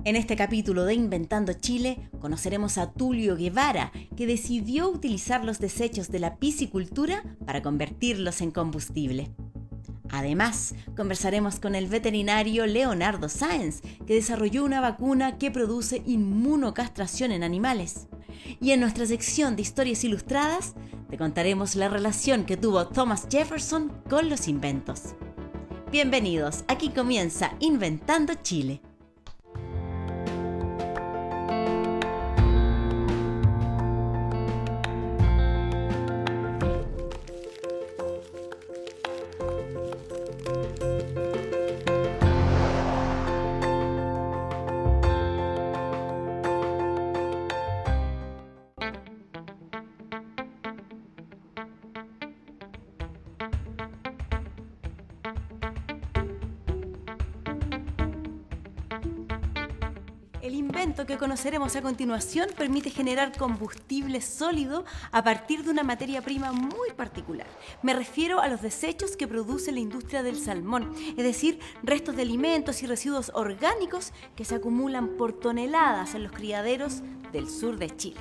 En este capítulo de Inventando Chile conoceremos a Tulio Guevara, que decidió utilizar los desechos de la piscicultura para convertirlos en combustible. Además, conversaremos con el veterinario Leonardo Sáenz, que desarrolló una vacuna que produce inmunocastración en animales. Y en nuestra sección de historias ilustradas, te contaremos la relación que tuvo Thomas Jefferson con los inventos. Bienvenidos, aquí comienza Inventando Chile. El invento que conoceremos a continuación permite generar combustible sólido a partir de una materia prima muy particular. Me refiero a los desechos que produce la industria del salmón, es decir, restos de alimentos y residuos orgánicos que se acumulan por toneladas en los criaderos del sur de Chile.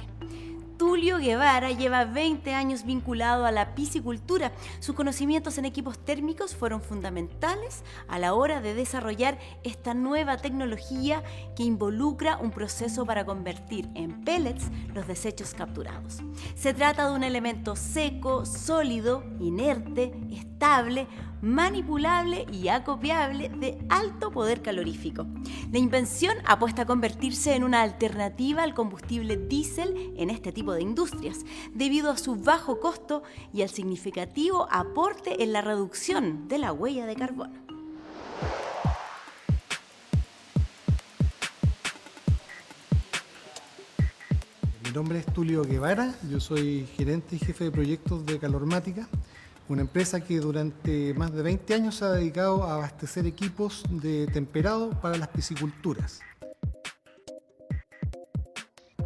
Tulio Guevara lleva 20 años vinculado a la piscicultura. Sus conocimientos en equipos térmicos fueron fundamentales a la hora de desarrollar esta nueva tecnología que involucra un proceso para convertir en pellets los desechos capturados. Se trata de un elemento seco, sólido, inerte, estable, manipulable y acopiable de alto poder calorífico. La invención apuesta a convertirse en una alternativa al combustible diésel en este tipo de industrias, debido a su bajo costo y al significativo aporte en la reducción de la huella de carbono. Mi nombre es Tulio Guevara, yo soy gerente y jefe de proyectos de Calormática, una empresa que durante más de 20 años se ha dedicado a abastecer equipos de temperado para las pisciculturas.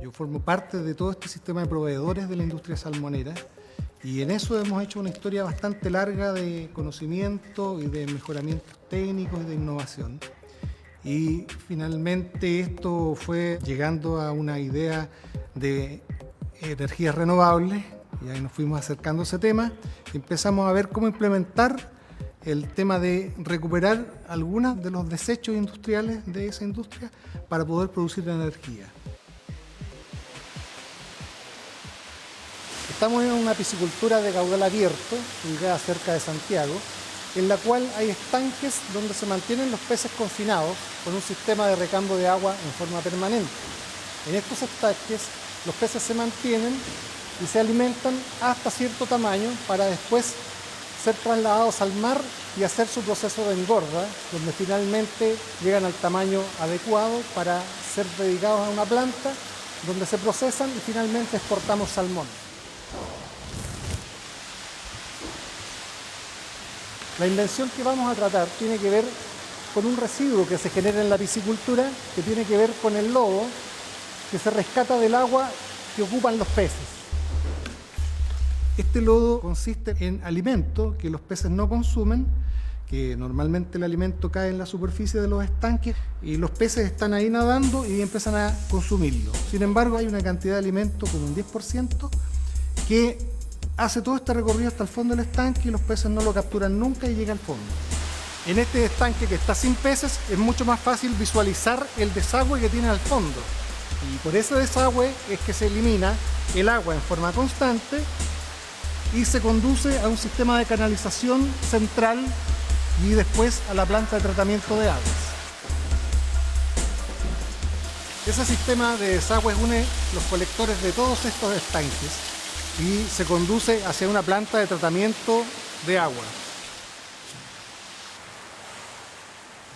Yo formo parte de todo este sistema de proveedores de la industria salmonera y en eso hemos hecho una historia bastante larga de conocimiento y de mejoramientos técnicos y de innovación. Y finalmente esto fue llegando a una idea de energías renovables, y ahí nos fuimos acercando a ese tema y empezamos a ver cómo implementar el tema de recuperar algunos de los desechos industriales de esa industria para poder producir energía. Estamos en una piscicultura de caudal abierto, ubicada cerca de Santiago, en la cual hay estanques donde se mantienen los peces confinados con un sistema de recambio de agua en forma permanente. En estos estanques los peces se mantienen y se alimentan hasta cierto tamaño para después ser trasladados al mar y hacer su proceso de engorda, donde finalmente llegan al tamaño adecuado para ser dedicados a una planta, donde se procesan y finalmente exportamos salmón. La invención que vamos a tratar tiene que ver con un residuo que se genera en la piscicultura, que tiene que ver con el lodo que se rescata del agua que ocupan los peces. Este lodo consiste en alimento que los peces no consumen, que normalmente el alimento cae en la superficie de los estanques y los peces están ahí nadando y empiezan a consumirlo. Sin embargo, hay una cantidad de alimento, como un 10%, que hace todo este recorrido hasta el fondo del estanque y los peces no lo capturan nunca y llega al fondo. En este estanque que está sin peces es mucho más fácil visualizar el desagüe que tiene al fondo. Y por ese desagüe es que se elimina el agua en forma constante y se conduce a un sistema de canalización central y después a la planta de tratamiento de aguas. Ese sistema de desagüe une los colectores de todos estos estanques y se conduce hacia una planta de tratamiento de agua.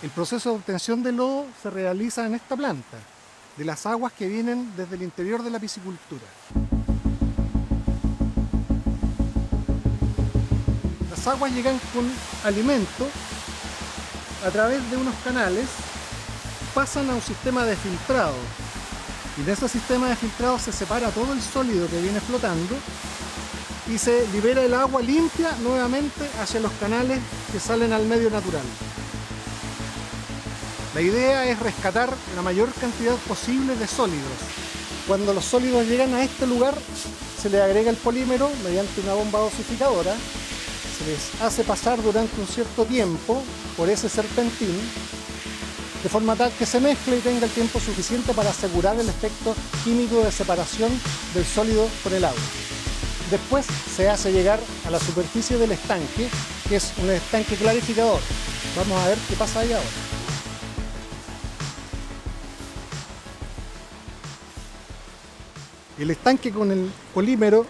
El proceso de obtención de lodo se realiza en esta planta, de las aguas que vienen desde el interior de la piscicultura. Las aguas llegan con alimento a través de unos canales, pasan a un sistema de filtrado y de ese sistema de filtrado se separa todo el sólido que viene flotando y se libera el agua limpia nuevamente hacia los canales que salen al medio natural. La idea es rescatar la mayor cantidad posible de sólidos. Cuando los sólidos llegan a este lugar, se les agrega el polímero mediante una bomba dosificadora, se les hace pasar durante un cierto tiempo por ese serpentín, de forma tal que se mezcle y tenga el tiempo suficiente para asegurar el efecto químico de separación del sólido con el agua. Después se hace llegar a la superficie del estanque, que es un estanque clarificador. Vamos a ver qué pasa ahí ahora. El estanque con el polímero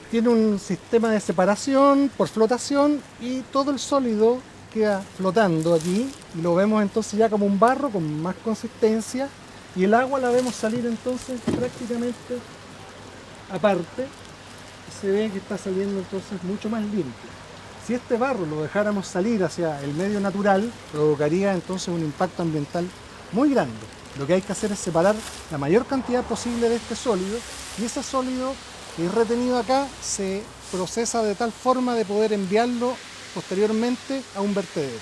tiene un sistema de separación por flotación y todo el sólido queda flotando aquí y lo vemos entonces ya como un barro con más consistencia y el agua la vemos salir entonces prácticamente aparte y se ve que está saliendo entonces mucho más limpio. Si este barro lo dejáramos salir hacia el medio natural, provocaría entonces un impacto ambiental muy grande. Lo que hay que hacer es separar la mayor cantidad posible de este sólido y ese sólido que es retenido acá se procesa de tal forma de poder enviarlo posteriormente a un vertedero.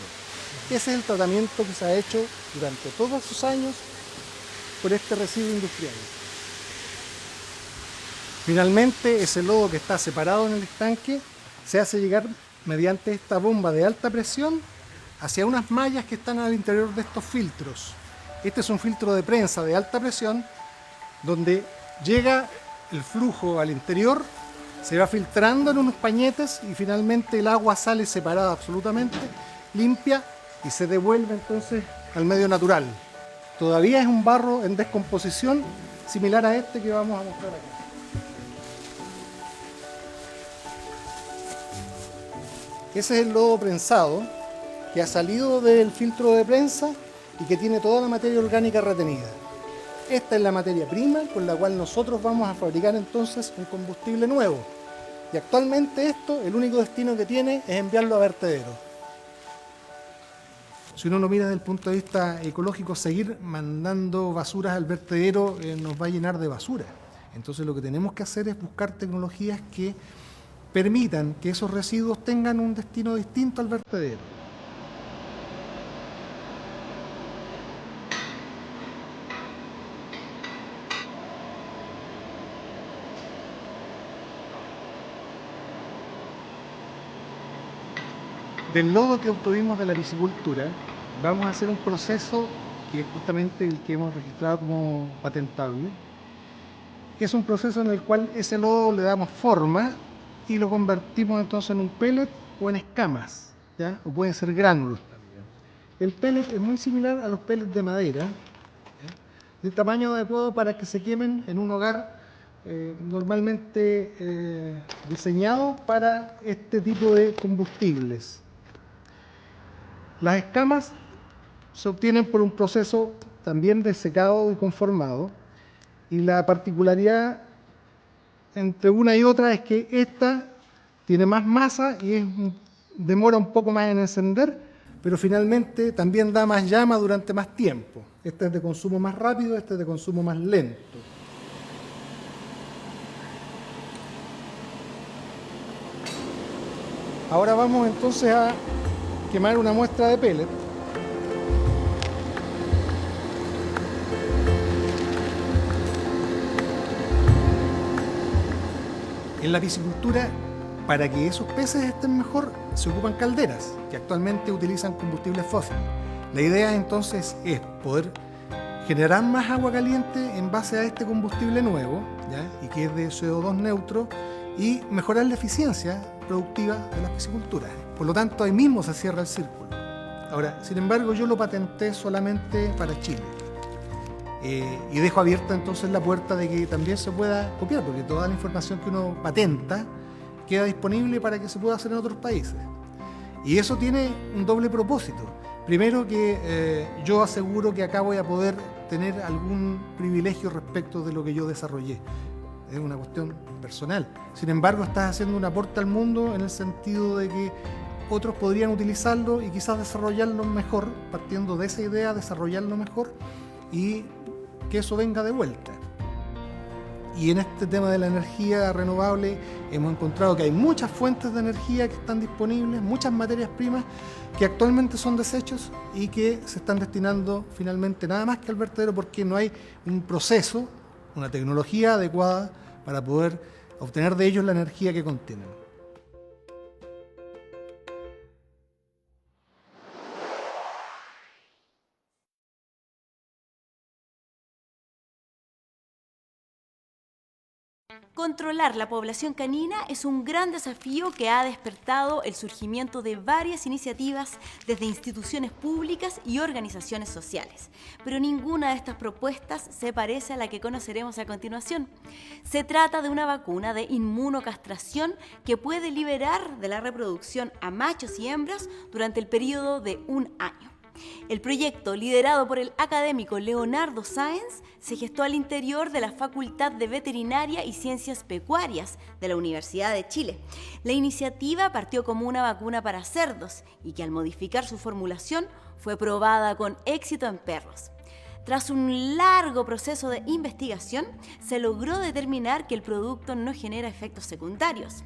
Ese es el tratamiento que se ha hecho durante todos esos años por este residuo industrial. Finalmente, ese lodo que está separado en el estanque se hace llegar mediante esta bomba de alta presión hacia unas mallas que están al interior de estos filtros. Este es un filtro de prensa de alta presión donde llega el flujo al interior, se va filtrando en unos pañetes y finalmente el agua sale separada absolutamente, limpia y se devuelve entonces al medio natural. Todavía es un barro en descomposición similar a este que vamos a mostrar acá. Ese es el lodo prensado que ha salido del filtro de prensa y que tiene toda la materia orgánica retenida. Esta es la materia prima con la cual nosotros vamos a fabricar entonces un combustible nuevo. Y actualmente esto, el único destino que tiene es enviarlo a vertedero. Si uno lo mira desde el punto de vista ecológico, seguir mandando basuras al vertedero nos va a llenar de basura. Entonces lo que tenemos que hacer es buscar tecnologías que permitan que esos residuos tengan un destino distinto al vertedero. Del lodo que obtuvimos de la piscicultura, vamos a hacer un proceso que es justamente el que hemos registrado como patentable, que es un proceso en el cual ese lodo le damos forma y lo convertimos entonces en un pellet o en escamas, ¿ya? O pueden ser gránulos también. El pellet es muy similar a los pellets de madera, ¿ya? De tamaño adecuado para que se quemen en un hogar normalmente diseñado para este tipo de combustibles. Las escamas se obtienen por un proceso también de secado y conformado, y la particularidad entre una y otra es que esta tiene más masa y demora un poco más en encender, pero finalmente también da más llama durante más tiempo. Esta es de consumo más rápido, esta es de consumo más lento. Ahora vamos entonces a quemar una muestra de pellet. En la piscicultura, para que esos peces estén mejor, se ocupan calderas, que actualmente utilizan combustibles fósiles. La idea entonces es poder generar más agua caliente en base a este combustible nuevo, ¿ya? Y que es de CO2 neutro, y mejorar la eficiencia productiva de las pisciculturas. Por lo tanto, ahí mismo se cierra el círculo. Ahora, sin embargo, yo lo patenté solamente para Chile. Y dejo abierta entonces la puerta de que también se pueda copiar, porque toda la información que uno patenta queda disponible para que se pueda hacer en otros países. Y eso tiene un doble propósito. Primero, que yo aseguro que acá voy a poder tener algún privilegio respecto de lo que yo desarrollé. Es una cuestión personal. Sin embargo, estás haciendo un aporte al mundo en el sentido de que otros podrían utilizarlo y quizás desarrollarlo mejor, partiendo de esa idea, desarrollarlo mejor y que eso venga de vuelta. Y en este tema de la energía renovable hemos encontrado que hay muchas fuentes de energía que están disponibles, muchas materias primas que actualmente son desechos y que se están destinando finalmente nada más que al vertedero porque no hay un proceso, una tecnología adecuada para poder obtener de ellos la energía que contienen. Controlar la población canina es un gran desafío que ha despertado el surgimiento de varias iniciativas desde instituciones públicas y organizaciones sociales. Pero ninguna de estas propuestas se parece a la que conoceremos a continuación. Se trata de una vacuna de inmunocastración que puede liberar de la reproducción a machos y hembras durante el periodo de 1 año. El proyecto, liderado por el académico Leonardo Sáenz, se gestó al interior de la Facultad de Veterinaria y Ciencias Pecuarias de la Universidad de Chile. La iniciativa partió como una vacuna para cerdos y que al modificar su formulación fue probada con éxito en perros. Tras un largo proceso de investigación, se logró determinar que el producto no genera efectos secundarios.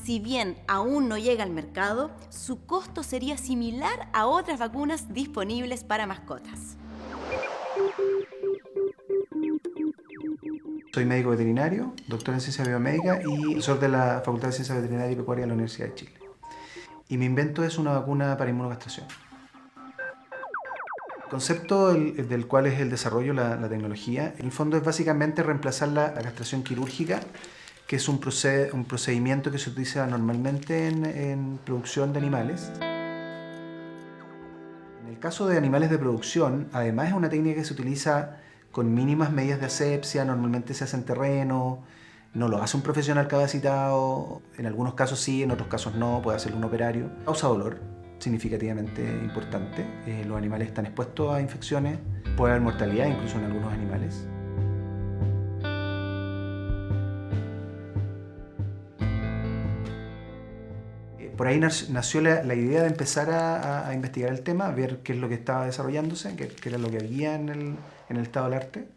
Si bien aún no llega al mercado, su costo sería similar a otras vacunas disponibles para mascotas. Soy médico veterinario, doctor en ciencia biomédica y profesor de la Facultad de Ciencias Veterinarias y Pecuarias de la Universidad de Chile. Y mi invento es una vacuna para inmunocastración. El concepto del cual es el desarrollo, la tecnología, en el fondo es básicamente reemplazar la castración quirúrgica, que es un procedimiento que se utiliza normalmente en producción de animales. En el caso de animales de producción, además es una técnica que se utiliza con mínimas medidas de asepsia, normalmente se hace en terreno, no lo hace un profesional capacitado, en algunos casos sí, en otros casos no, puede hacerlo un operario. Causa dolor significativamente importante, los animales están expuestos a infecciones, puede haber mortalidad incluso en algunos animales. Por ahí nació la idea de empezar a investigar el tema, a ver qué es lo que estaba desarrollándose, qué era lo que había en el estado del arte.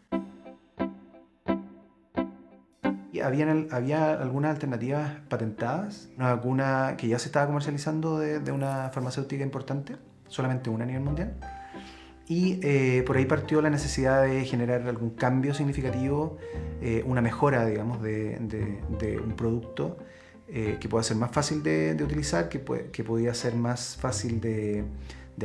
Y había algunas alternativas patentadas, una vacuna que ya se estaba comercializando de una farmacéutica importante, solamente una a nivel mundial. Y por ahí partió la necesidad de generar algún cambio significativo, una mejora, digamos, de un producto que pueda ser más fácil de utilizar, que podía ser más fácil de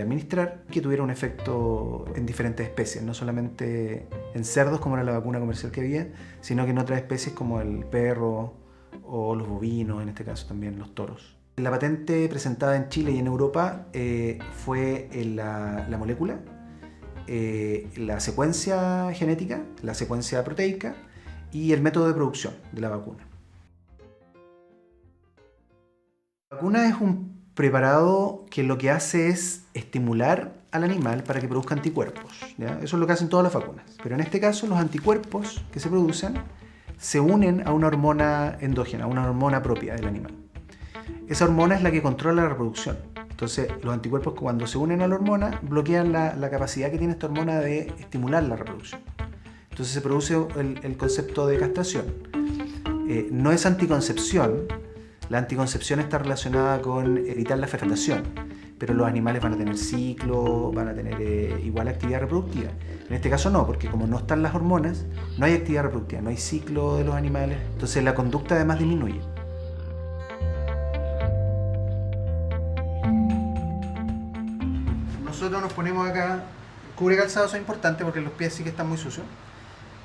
administrar, que tuviera un efecto en diferentes especies, no solamente en cerdos como era la vacuna comercial que había, sino que en otras especies como el perro o los bovinos, en este caso también los toros. La patente presentada en Chile y en Europa fue la molécula, la secuencia genética, la secuencia proteica y el método de producción de la vacuna. La vacuna es un preparado que lo que hace es estimular al animal para que produzca anticuerpos, ¿ya? Eso es lo que hacen todas las vacunas. Pero en este caso los anticuerpos que se producen se unen a una hormona endógena, a una hormona propia del animal. Esa hormona es la que controla la reproducción. Entonces los anticuerpos cuando se unen a la hormona bloquean la capacidad que tiene esta hormona de estimular la reproducción. Entonces se produce el concepto de castración. No es anticoncepción. La anticoncepción está relacionada con evitar la fecundación, pero los animales van a tener ciclo, van a tener igual actividad reproductiva. En este caso no, porque como no están las hormonas, no hay actividad reproductiva, no hay ciclo de los animales, entonces la conducta además disminuye. Nosotros nos ponemos acá, cubre calzados es importante porque los pies sí que están muy sucios,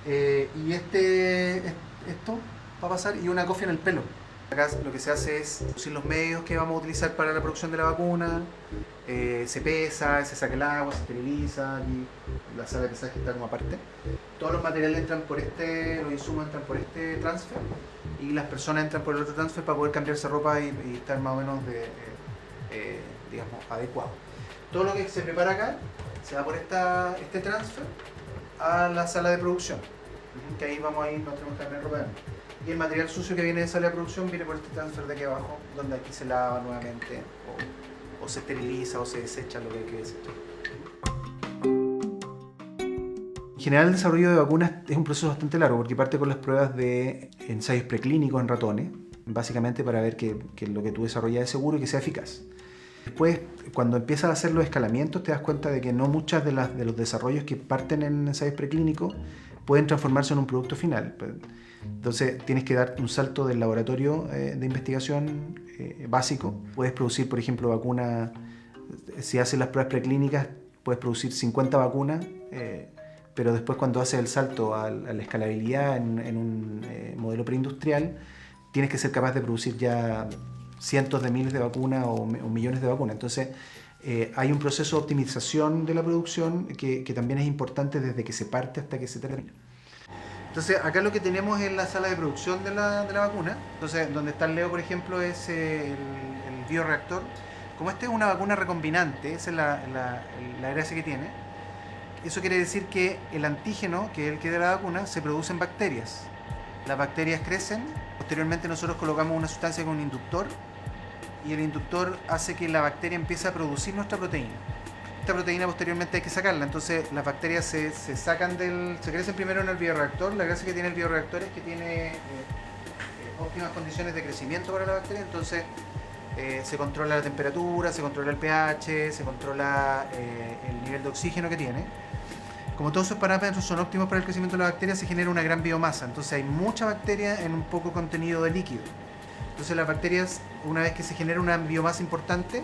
y esto va a pasar y una cofia en el pelo. Acá lo que se hace es producir los medios que vamos a utilizar para la producción de la vacuna, se pesa, se saca el agua, se esteriliza, y la sala de pesaje está como aparte. Todos los materiales entran por los insumos entran por este transfer y las personas entran por el otro transfer para poder cambiarse ropa y estar más o menos digamos, adecuado. Todo lo que se prepara acá se va por este transfer a la sala de producción, que ahí vamos a ir, nos tenemos que cambiar ropa adentro. Y el material sucio que viene de sala de producción viene por este transfer de aquí abajo, donde aquí se lava nuevamente, o se esteriliza, o se desecha lo que hay que desechar. En general el desarrollo de vacunas es un proceso bastante largo porque parte con las pruebas de ensayos preclínicos en ratones, básicamente para ver que lo que tú desarrollas es seguro y que sea eficaz. Después, cuando empiezas a hacer los escalamientos, te das cuenta de que no muchas de los desarrollos que parten en ensayos preclínicos pueden transformarse en un producto final. Entonces, tienes que dar un salto del laboratorio de investigación básico. Puedes producir, por ejemplo, vacunas, si haces las pruebas preclínicas, puedes producir 50 vacunas, pero después cuando haces el salto a la escalabilidad en un modelo preindustrial, tienes que ser capaz de producir ya cientos de miles de vacunas o millones de vacunas. Entonces, hay un proceso de optimización de la producción que también es importante desde que se parte hasta que se termina. Entonces, acá lo que tenemos es la sala de producción de la vacuna. Entonces, donde está el Leo, por ejemplo, es el bioreactor. Como esta es una vacuna recombinante, esa es la gracia que tiene. Eso quiere decir que el antígeno, que es el que da la vacuna, se produce en bacterias. Las bacterias crecen, posteriormente nosotros colocamos una sustancia con un inductor y el inductor hace que la bacteria empiece a producir nuestra proteína. Esta proteína posteriormente hay que sacarla, entonces las bacterias se crecen primero en el bioreactor. La gracia que tiene el bioreactor es que tiene óptimas condiciones de crecimiento para la bacteria, entonces se controla la temperatura, se controla el pH, se controla el nivel de oxígeno que tiene. Como todos esos parámetros son óptimos para el crecimiento de la bacteria, se genera una gran biomasa. Entonces hay mucha bacteria en un poco contenido de líquido. Entonces las bacterias, una vez que se genera una biomasa importante,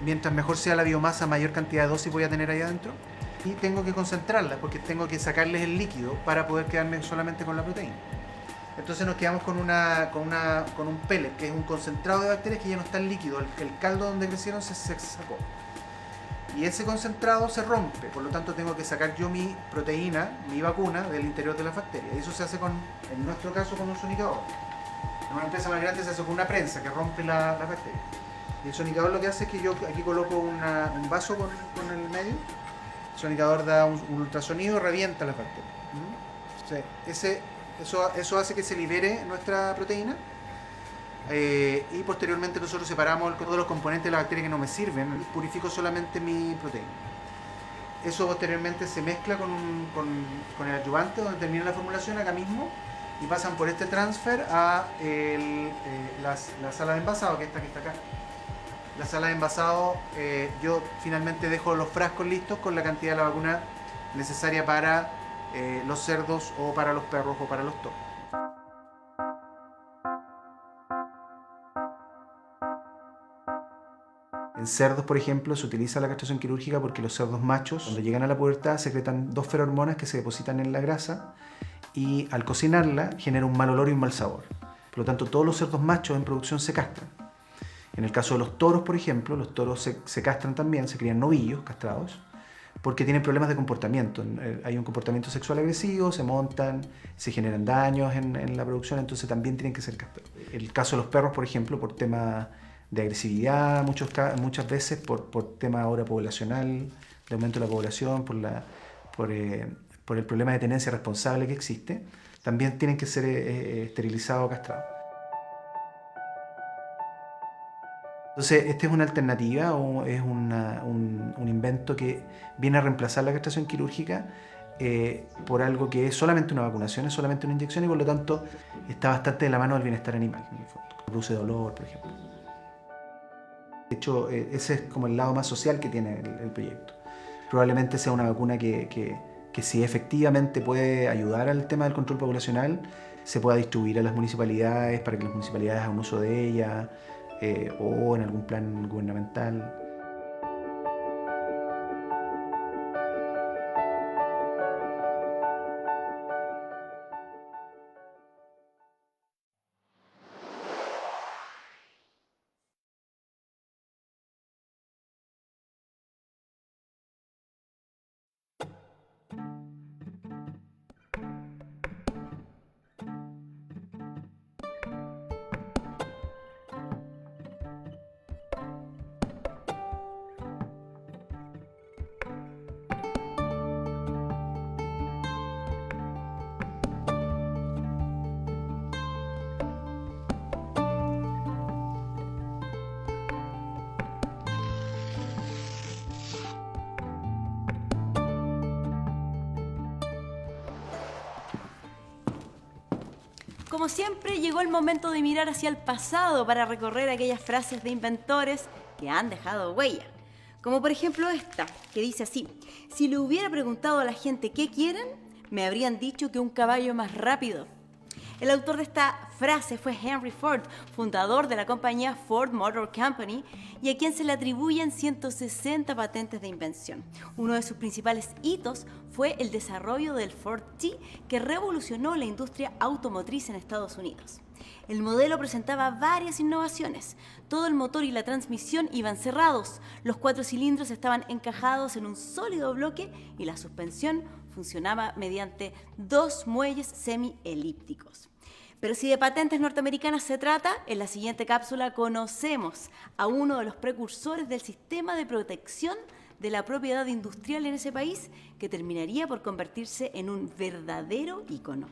mientras mejor sea la biomasa, mayor cantidad de dosis voy a tener ahí adentro. Y tengo que concentrarla porque tengo que sacarles el líquido para poder quedarme solamente con la proteína. Entonces nos quedamos con un pellet, que es un concentrado de bacterias que ya no está en líquido. El caldo donde crecieron se sacó. Y ese concentrado se rompe, por lo tanto tengo que sacar yo mi proteína, mi vacuna, del interior de la bacteria. Y eso se hace en nuestro caso, con un sonicador. En una empresa más grande se hace con una prensa que rompe la bacteria. Y el sonicador lo que hace es que yo aquí coloco un vaso con el medio. El sonicador da un ultrasonido y revienta las bacterias. Entonces, eso hace que se libere nuestra proteína. Y posteriormente nosotros separamos todos los componentes de la bacteria que no me sirven y purifico solamente mi proteína. Eso posteriormente se mezcla con el adyuvante donde termina la formulación acá mismo y pasan por este transfer a la sala de envasado, que es esta que está acá. La sala de envasado, yo finalmente dejo los frascos listos con la cantidad de la vacuna necesaria para los cerdos o para los perros o para los toros. En cerdos, por ejemplo, se utiliza la castración quirúrgica porque los cerdos machos, cuando llegan a la pubertad, secretan dos ferormonas que se depositan en la grasa y al cocinarla genera un mal olor y un mal sabor. Por lo tanto, todos los cerdos machos en producción se castran. En el caso de los toros, por ejemplo, los toros se castran también, se crían novillos castrados porque tienen problemas de comportamiento. Hay un comportamiento sexual agresivo, se montan, se generan daños en la producción, entonces también tienen que ser castrados. El caso de los perros, por ejemplo, por tema de agresividad, muchas veces por tema ahora poblacional, de aumento de la población, por el problema de tenencia responsable que existe, también tienen que ser esterilizados o castrados. Entonces, esta es una alternativa o es un invento que viene a reemplazar la castración quirúrgica por algo que es solamente una vacunación, es solamente una inyección y por lo tanto está bastante de la mano del bienestar animal, en el fondo. Produce dolor, por ejemplo. De hecho, ese es como el lado más social que tiene el proyecto. Probablemente sea una vacuna que si efectivamente puede ayudar al tema del control poblacional, se pueda distribuir a las municipalidades para que las municipalidades hagan uso de ella o en algún plan gubernamental. Como siempre, llegó el momento de mirar hacia el pasado para recorrer aquellas frases de inventores que han dejado huella. Como por ejemplo esta, que dice así: si le hubiera preguntado a la gente qué quieren, me habrían dicho que un caballo más rápido. El autor de esta frase fue Henry Ford, fundador de la compañía Ford Motor Company, y a quien se le atribuyen 160 patentes de invención. Uno de sus principales hitos fue el desarrollo del Ford T, que revolucionó la industria automotriz en Estados Unidos. El modelo presentaba varias innovaciones. Todo el motor y la transmisión iban cerrados, los 4 cilindros estaban encajados en un sólido bloque y la suspensión funcionaba mediante 2 muelles semielípticos. Pero si de patentes norteamericanas se trata, en la siguiente cápsula conocemos a uno de los precursores del sistema de protección de la propiedad industrial en ese país, que terminaría por convertirse en un verdadero ícono.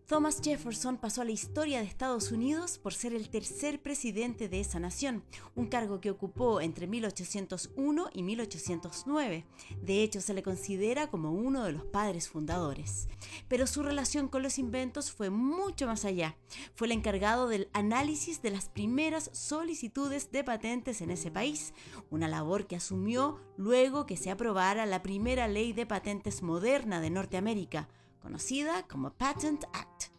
Thomas Jefferson pasó a la historia de Estados Unidos por ser el tercer presidente de esa nación, un cargo que ocupó entre 1801 y 1809. De hecho, se le considera como uno de los padres fundadores. Pero su relación con los inventos fue mucho más allá. Fue el encargado del análisis de las primeras solicitudes de patentes en ese país, una labor que asumió luego que se aprobara la primera ley de patentes moderna de Norteamérica, conocida como Patent Act.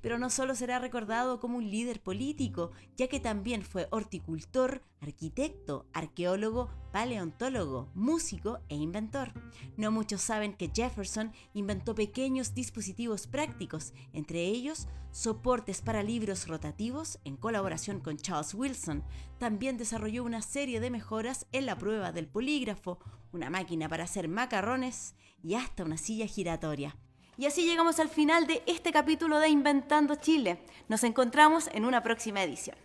Pero no solo será recordado como un líder político, ya que también fue horticultor, arquitecto, arqueólogo, paleontólogo, músico e inventor. No muchos saben que Jefferson inventó pequeños dispositivos prácticos, entre ellos soportes para libros rotativos en colaboración con Charles Wilson. También desarrolló una serie de mejoras en la prueba del polígrafo, una máquina para hacer macarrones y hasta una silla giratoria. Y así llegamos al final de este capítulo de Inventando Chile. Nos encontramos en una próxima edición.